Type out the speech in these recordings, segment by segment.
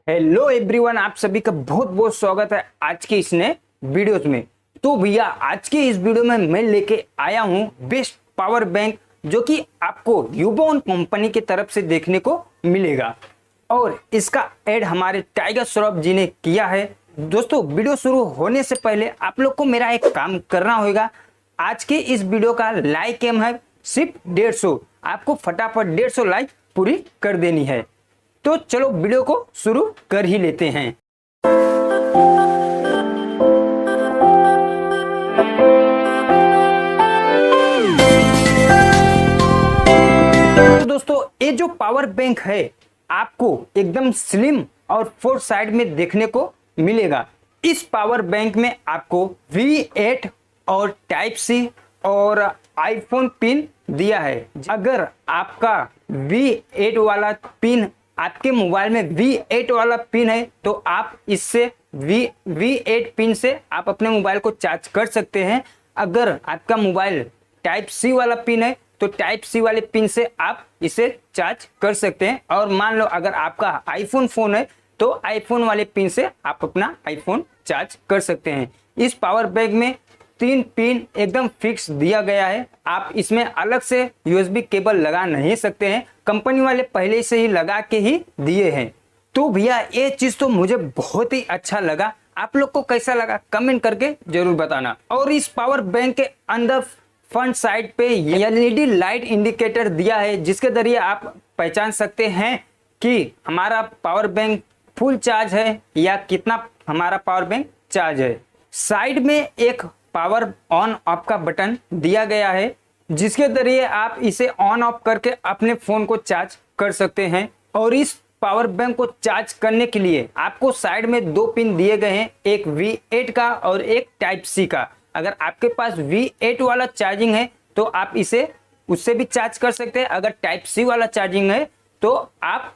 Hello everyone, आप सभी का बहुत बहुत स्वागत है आज के इस नए वीडियोस में। तो भैया आज के इस वीडियो में मैं लेके आया हूँ बेस्ट पावर बैंक, जो कि आपको यूबॉन कंपनी की तरफ से देखने को मिलेगा और इसका ऐड हमारे टाइगर श्रॉफ जी ने किया है। दोस्तों, वीडियो शुरू होने से पहले आप लोग को मेरा एक काम करना होगा। आज के इस वीडियो का लाइक एम है सिर्फ 150, आपको फटाफट 150 लाइक पूरी कर देनी है। तो चलो वीडियो को शुरू कर ही लेते हैं। तो दोस्तों, ये जो पावर बैंक है आपको एकदम स्लिम और 4 साइड में देखने को मिलेगा। इस पावर बैंक में आपको V8 और टाइप सी और आईफोन पिन दिया है। अगर आपका V8 वाला पिन आपके मोबाइल में V8 वाला पिन है तो आप इससे V8 पिन से आप अपने मोबाइल को चार्ज कर सकते हैं। अगर आपका मोबाइल टाइप सी वाला पिन है तो टाइप सी वाले पिन से आप इसे चार्ज कर सकते हैं। और मान लो अगर आपका आईफोन फोन है तो आईफोन वाले पिन से आप अपना आईफोन चार्ज कर सकते हैं। इस पावर बैंक में 3 पिन एकदम फिक्स दिया गया है। आप इसमें अलग से USB केबल लगा नहीं सकते हैं, कंपनी वाले पहले से ही लगा के ही दिए हैं। तो भैया ये चीज तो मुझे बहुत ही अच्छा लगा। आप लोग को कैसा लगा कमेंट करके जरूर बताना। और इस पावर बैंक के अंदर फ्रंट साइड पे LED लाइट इंडिकेटर दिया है, जिसके जरिए आप पहचान सकते हैं कि हमारा पावर बैंक फुल चार्ज है या कितना हमारा पावर बैंक चार्ज है। साइड में एक पावर ऑन ऑफ का बटन दिया गया है, जिसके जरिए आप इसे ऑन ऑफ करके अपने फोन को चार्ज कर सकते हैं। और इस पावर बैंक को चार्ज करने के लिए आपको साइड में 2 पिन दिए गए हैं, एक V8 का और एक टाइप सी का। अगर आपके पास V8 वाला चार्जिंग है तो आप इसे उससे भी चार्ज कर सकते हैं। अगर टाइप सी वाला चार्जिंग है तो आप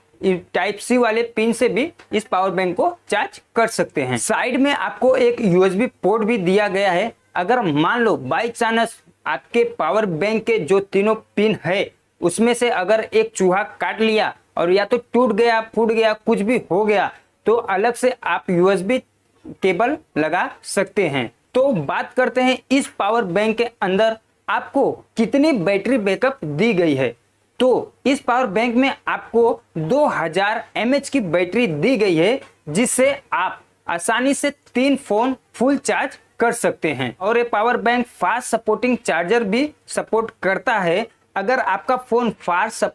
टाइप सी वाले पिन से भी इस पावर बैंक को चार्ज कर सकते हैं। साइड में आपको एक USB पोर्ट भी दिया गया है। अगर मान लो बाई चांस आपके पावर बैंक के जो तीनों पिन है उसमें से अगर एक चूहा काट लिया और या तो टूट गया, फूट गया, कुछ भी हो गया तो अलग से आप USB केबल लगा सकते हैं। तो बात करते हैं इस पावर बैंक के अंदर आपको कितनी बैटरी बैकअप दी गई है। तो इस पावर बैंक में आपको 2000 mAh की बैटरी दी गई है, जिससे आप आसानी से 3 फोन फुल चार्ज कर सकते हैं। और ये power bank fast supporting charger भी सपोर्ट करता है। अगर आपका फोन फास्ट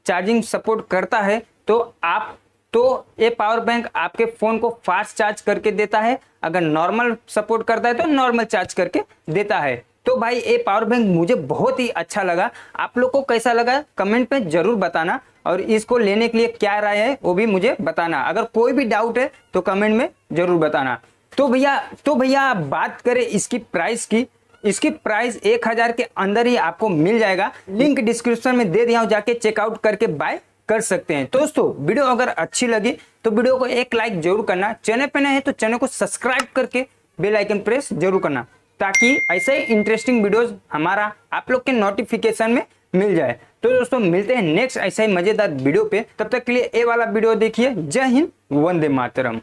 चार्जिंग सपोर्ट करता है तो ये पावर बैंक आपके फोन को फास्ट चार्ज करके देता है। अगर नॉर्मल सपोर्ट करता है तो नॉर्मल चार्ज करके देता है। तो भाई ये पावर बैंक मुझे बहुत ही अच्छा लगा। आप लोग को कैसा लगा कमेंट में जरूर बताना, और इसको लेने के लिए क्या राय है वो भी मुझे बताना। अगर कोई भी डाउट है तो कमेंट में जरूर बताना। तो भैया बात करें इसकी प्राइस की। इसकी प्राइस 1000 के अंदर ही आपको मिल जाएगा। लिंक डिस्क्रिप्शन में दे दिया हूं, जाके चेकआउट करके बाय कर सकते हैं। तो दोस्तों, वीडियो अगर अच्छी लगी तो वीडियो को एक लाइक जरूर करना। चैनल पे नए हैं तो चैनल को सब्सक्राइब करके बेल आइकन प्रेस जरूर करना, ताकि ऐसे ही इंटरेस्टिंग वीडियोस हमारा आप लोग के नोटिफिकेशन में मिल जाए। तो दोस्तों, मिलते हैं नेक्स्ट ऐसे ही मजेदार वीडियो पे। तब तक के लिए ये वाला वीडियो देखिए। जय हिंद, वंदे मातरम।